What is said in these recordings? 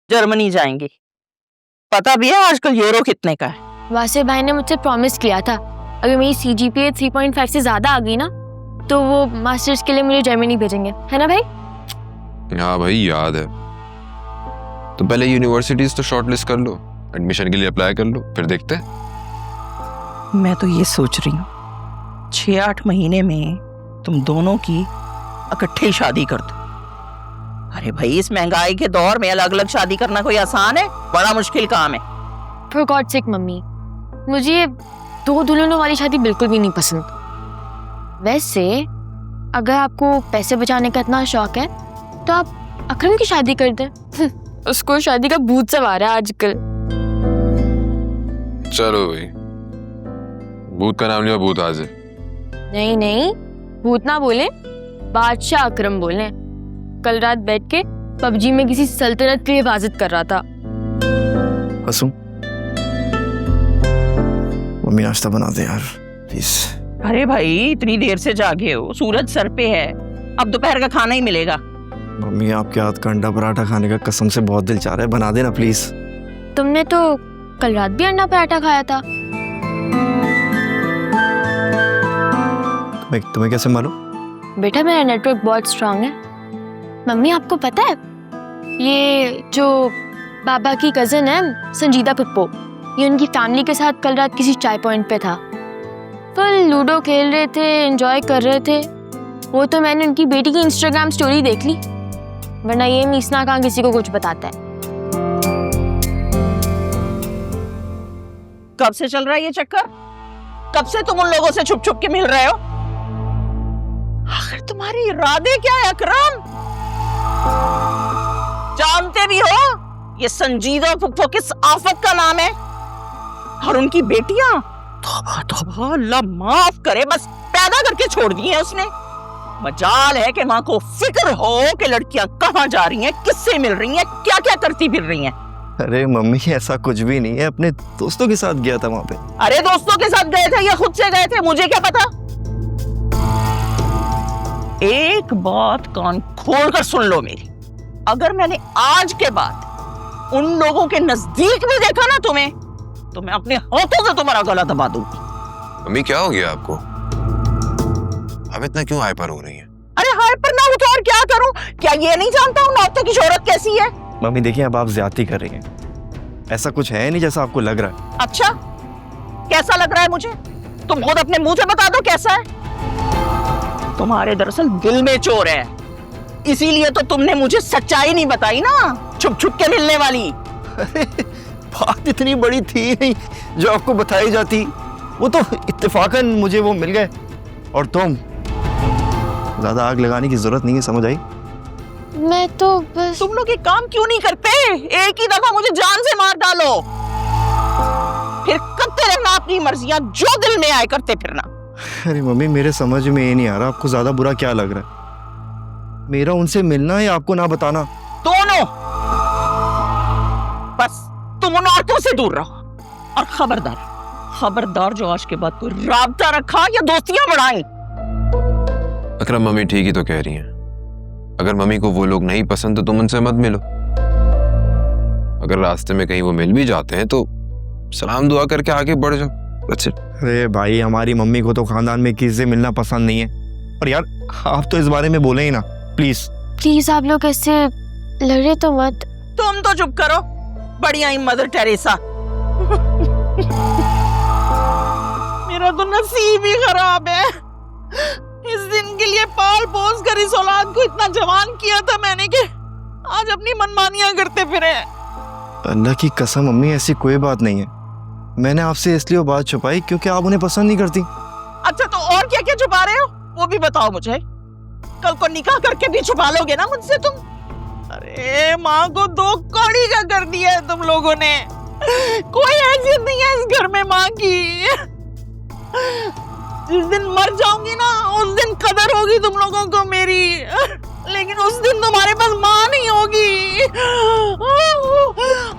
Germany जाएंगी। पता भी है आजकल यूरो कितने का है। वासिफ भाई ने मुझसे प्रॉमिस किया था अगर मेरी CGPA 3.5 से ज्यादा आ गई ना तो वो मास्टर्स के लिए मुझे जर्मनी भेजेंगे, है ना भाई? हाँ भाई याद है। तो पहले यूनिवर्सिटीज तो शॉर्टलिस्ट कर लो, एडमिशन के लिए अप्लाई कर लो, फिर देखते हैं। मैं तो ये सोच रही हूँ 6-8 महीने में तुम दोनों की इकट्ठे ही शादी कर दो। अरे भाई इस महंगाई के दौर में अलग अलग शादी करना कोई आसान है? बड़ा मुश्किल काम है। फॉर गॉड सेक मम्मी, मुझे 2 दुल्हनों वाली शादी बिल्कुल भी नहीं पसंद। वैसे अगर आपको पैसे बचाने का इतना शौक है तो आप अकरम की शादी कर दें। उसको शादी का भूत सवार है आजकल। चलो भाई, भूत का नाम लिया, भूत आज है। नहीं नहीं, भूत ना बोले, बादशाह अकरम बोले। कल रात बैठ के PUBG में किसी सल्तनत की हिफाजत कर रहा था। हसूं, मम्मी नाश्ता बना दे यार प्लीज। अरे भाई इतनी देर से जागे हो, सूरज सर पे है, अब दोपहर का खाना ही मिलेगा। मम्मी आपके हाथ का अंडा पराठा खाने का कसम से बहुत दिल चाह रहा है, बना देना प्लीज। तुमने तो कल रात भी अंडा पराठा खाया था। तुम्हें कैसे मालूम? बेटा मेरा नेटवर्क बहुत स्ट्रांग है। मम्मी आपको पता है ये जो बाबा की कजन है संजीदा पप्पो, ये उनकी फैमिली के साथ कल रात किसी चाय पॉइंट पे था। फुल लूडो खेल रहे थे, एंजॉय कर रहे थे। वो तो मैंने उनकी बेटी की इंस्टाग्राम स्टोरी देख ली, वरना ये मीसना कहाँ किसी को कुछ बताता है। कब से चल रहा है ये चक्कर? कब से तुम उन लोगों से छुप छुप के मिल रहे हो? आखिर तुम्हारे इरादे क्या है अकरम? जानते भी हो ये संजीदा फुफ्फो किस आफत का नाम है? और उनकी बेटियां तौबा तौबा, अल्लाह माफ करे, बस पैदा करके छोड़ दी है उसने। मजाल है कि माँ को फिक्र हो कि लड़कियां कहाँ जा रही हैं, किससे मिल रही हैं, क्या क्या करती फिर रही हैं। अरे मम्मी ऐसा कुछ भी नहीं है, अपने दोस्तों के साथ गया था वहां पे। अरे दोस्तों के साथ गए थे या खुद से गए थे, मुझे क्या पता। एक बात कान खोल कर सुन लो मेरी, अगर मैंने आज के बाद उन लोगों के नजदीक भी देखा ना तुम्हें, तो मैं अपने हाथों से तुम्हारा गला दबा दूंगी। मम्मी क्या हो गया आपको? अब इतना क्यों हाइपर हो रही हैं? अरे हाइपर ना हो तो और क्या करूं? क्या ये नहीं जानता हूं नौतों की शोहरत कैसी है? मम्मी देखिए अब आप ज्यादती कर रही हैं, ऐसा कुछ है नहीं जैसा आपको लग रहा है। अच्छा कैसा लग रहा है मुझे? तुम खुद अपने मुंह से बता दो कैसा है। तुम्हारे दरअसल दिल में चोर है, इसीलिए तो तुमने मुझे सच्चाई नहीं बताई ना, छुप छुप के मिलने वाली। बात इतनी बड़ी थी नहीं जो आपको बताई जाती, वो तो इत्तेफाकन मुझे वो मिल गए। और तुम ज्यादा आग लगाने की जरूरत नहीं है, समझ आई? मैं तो बस। तुम लोग ये काम क्यों नहीं करते? एक ही दफा मुझे जान से मार डालो, फिर करते रहना अपनी मर्जियां, जो दिल में आए करते फिरना। अरे मम्मी मेरे समझ में ये नहीं आ रहा आपको ज्यादा बुरा क्या लग रहा है, मेरा उनसे मिलना या आपको ना बताना? दोनों। बस तुम उन औरतों से दूर रहो, और खबरदार खबरदार जो आज के बाद कोई राब्ता रखा या दोस्तियां बढ़ाई। अकरम मम्मी ठीक ही तो कह रही हैं, अगर मम्मी को वो लोग नहीं पसंद तो तुम उनसे मत मिलो। अगर रास्ते में कहीं वो मिल भी जाते हैं तो सलाम दुआ करके आगे बढ़ जाओ। अच्छा अरे भाई हमारी मम्मी को तो खानदान में किसी से मिलना पसंद नहीं है, और यार आप तो इस बारे में बोले ही ना प्लीज। प्लीज आप लोग ऐसे लड़े तो मत। तुम तो चुप करो, बढ़िया ही मदर टेरेसा। मेरा तो नसीब ही खराब है, इस दिन के लिए पाल पोस कर इस औलाद को इतना जवान किया था मैंने कि आज अपनी मनमानियां करते फिरे। अल्लाह की कसम मम्मी ऐसी कोई बात नहीं है, मैंने आपसे इसलिए वो बात छुपाई क्योंकि आप उन्हें पसंद नहीं करती। अच्छा तो और क्या क्या छुपा रहे हो वो भी बताओ मुझे। कल को निकाह करके भी छुपा लोगे ना मुझसे तुम? अरे माँ को 2 कौड़ी का कर दिया है तुम लोगों ने, कोई हैसियत नहीं है इस घर में माँ की। जिस दिन मर जाऊंगी ना उस दिन कदर होगी तुम लोगों को मेरी, लेकिन उस दिन तुम्हारे पास माँ नहीं होगी।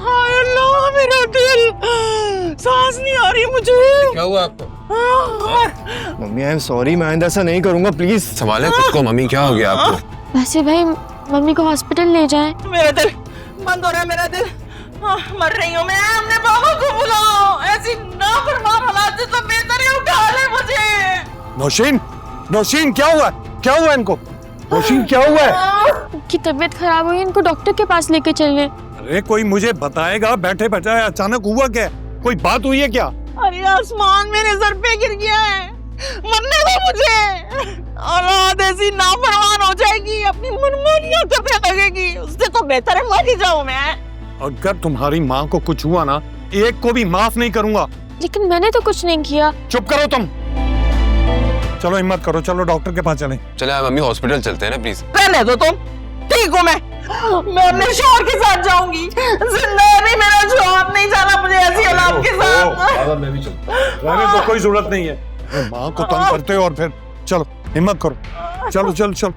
हाय अल्लाह मेरा दिल, सांस नहीं आ रही मुझे। क्या हुआ आपको? मम्मी आई एम सॉरी, मैं आइंदा ऐसा नहीं करूंगा प्लीज। संभाले खुद को मम्मी, क्या हो गया आपको? वैसे भाई मम्मी को हॉस्पिटल ले जाएं। बंद हो रहा है मेरा दिल। मर रही हूँ मैं। अपने बाबा को बुलाओ। ऐसी नाफरमान हालात से तो बेहतर है उठा ले मुझे। नौशीन, नौशीन क्या हुआ? क्या हुआ इनको? नौशीन क्या हुआ है? उनकी तबीयत खराब हुई, इनको डॉक्टर के पास लेके चलिए। अरे कोई मुझे बताएगा, बैठे बैठाए अचानक हुआ क्या? कोई बात हुई है क्या? अरे आसमान मेरे सर पे गिर गया है। मरने दो मुझे। औलाद ऐसी नाफरमान हो जाएगी, अपनी मनमानियां करने लगेगी। उससे तो बेहतर है मर ही जाऊं मैं। अगर तुम्हारी माँ को कुछ हुआ ना, एक को भी माफ नहीं करूंगा। लेकिन मैंने तो कुछ नहीं किया। चुप करो तुम। चलो हिम्मत करो, चलो डॉक्टर के पास चलें। चले मम्मी, हॉस्पिटल चलते हैं ना प्लीज। रहने दो तुम। ठीक हूँ मैं अपने शौहर के साथ जाऊंगी। जिंदा भी मेरा शौहर नहीं जाना मुझे ऐसी औलाद के साथ। मैं भी चलता हूं। रहने दो, कोई जरूरत नहीं है। माँ को तंग करते हो और फिर चलो हिम्मत करो। चलो चलो चलो।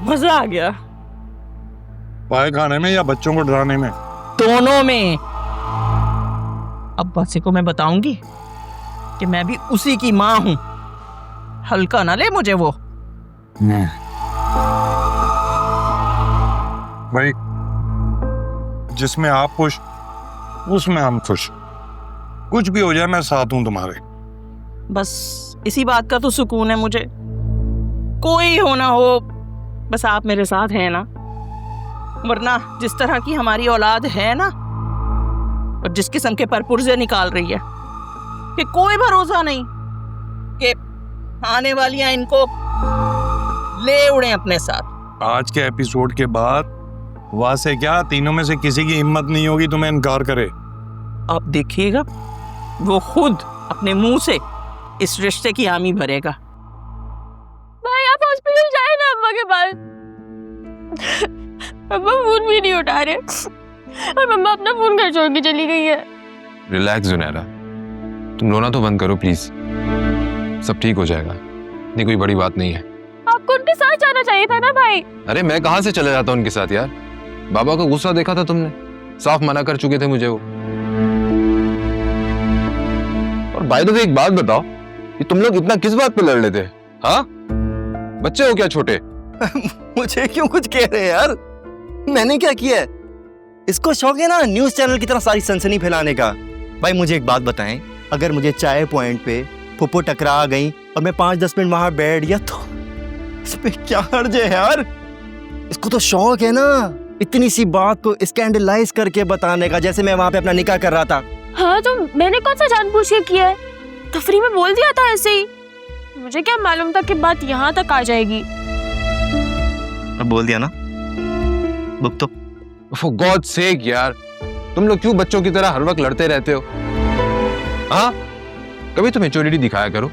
मजा आ गया। पाए खाने में या बच्चों को डराने में? दोनों में। अब बासी को मैं बताऊंगी कि मैं भी उसी की माँ हूं। हल्का ना ले मुझे वो। भाई जिसमें आप खुश उसमें हम खुश। कुछ भी हो जाए मैं साथ हूं तुम्हारे। बस इसी बात का तो सुकून है मुझे। कोई हो ना हो, बस आप मेरे साथ हैं ना। वरना जिस तरह की हमारी औलाद है ना, और जिस किस्म के परपुर्जे निकाल रही है, कि कोई भरोसा नहीं कि आने वालियां इनको ले उड़े अपने साथ। आज के एपिसोड के बाद वहां से क्या तीनों में से किसी की हिम्मत नहीं होगी तुम्हें इनकार करे। आप देखिएगा वो खुद अपने मुंह से इस रिश्ते की हामी भरेगा। भाई आप हॉस्पिटल जाए ना अम्मा के पास। अम्मा फोन भी नहीं उठा रहे और मम्मा अपना फोन घर छोड़ के चली गई है। रिलैक्स जुनैरा, तुम रोना तो बंद करो प्लीज। सब ठीक हो जाएगा, इतनी कोई बड़ी बात नहीं है। आपको उनके साथ जाना चाहिए था ना भाई। अरे मैं कहाँ से चले जाता उनके साथ यार। बाबा का गुस्सा देखा था तुमने, साफ मना कर चुके थे मुझे वो। और बाय द वे एक बात बताओ, ये तुम लोग इतना किस बात पे लड़ लेते हैं? हाँ, बच्चे हो क्या छोटे? मुझे क्यों कुछ कह रहे हैं यार? मैंने क्या किया है? इसको शौक है ना न्यूज चैनल की तरह सारी सनसनी फैलाने का। भाई मुझे एक बात बताएं, अगर मुझे चाय पॉइंट पे फुप्पो टकरा गई और मैं 5-10 मिनट वहां बैठ गया तो इस पे क्या हर्ज है यार? इसको तो शौक है ना इतनी सी बात को स्कैंडलाइज करके बताने का, जैसे मैं वहां पे अपना निकाह कर रहा था। हाँ तो मैंने कौन सा जानबूझ के किया है? तफरी में बोल दिया था ऐसे ही। मुझे क्या मालूम था कि बात यहाँ तक आ जाएगी। अब बोल दिया ना, बुक तो। For God's sake यार, तुम लोग क्यों बच्चों की तरह हर वक्त लड़ते रहते हो? हाँ, कभी तो मैच्योरिटी दिखाया करो।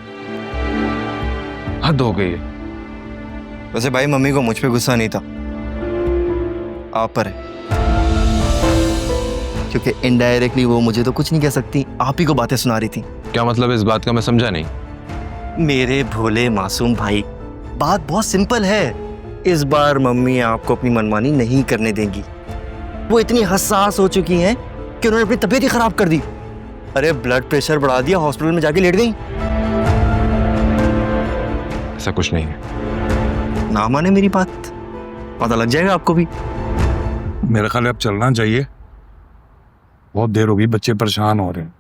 हद हो गई है। वैसे भाई मम्मी को मुझ पे गुस्सा नहीं था, आप पर है। क्योंकि इनडायरेक्टली वो मुझे तो कुछ नहीं कह सकती, आप ही को बातें सुना रही थी। क्या मतलब है इस बात का? मैं समझा नहीं। मेरे भोले मासूम भाई, बात बहुत सिंपल है। इस बार मम्मी आपको अपनी मनमानी नहीं करने देंगी। वो इतनी हसास हो चुकी हैं कि उन्होंने अपनी तबीयत ही खराब कर दी। अरे ब्लड प्रेशर बढ़ा दिया, हॉस्पिटल में जाके लेट गई। ऐसा कुछ नहीं है। ना माने मेरी बात, पता लग जाएगा आपको भी। मेरे ख्याल अब चलना चाहिए, बहुत देर हो गई, बच्चे परेशान हो रहे हैं।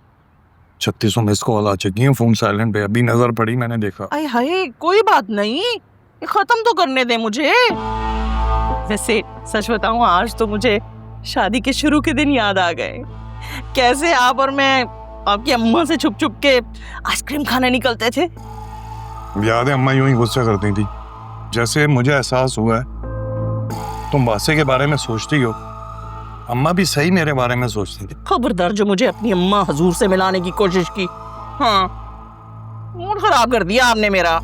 3600 मिस कॉल आ चुकी हैं, फोन साइलेंट पे। अभी नजर पड़ी, मैंने देखा। आय हाय, कोई बात नहीं, ये खत्म तो करने दे मुझे। वैसे सच बताऊं, आज तो मुझे शादी के शुरू के दिन याद आ गए। कैसे आप और मैं आपकी अम्मा से छुप छुप के आइसक्रीम खाने निकलते थे। याद है अम्मा यूं ही गुस्सा करती थी। जैसे मुझे एहसास हुआ है तुम वासे के बारे में सोचती हो, अम्मा भी सही मेरे बारे में सोचती थी। खबरदार जो मुझे अपनी अम्मा हजूर से मिलाने की कोशिश की। हाँ, मूड खराब कर दिया आपने मेरा।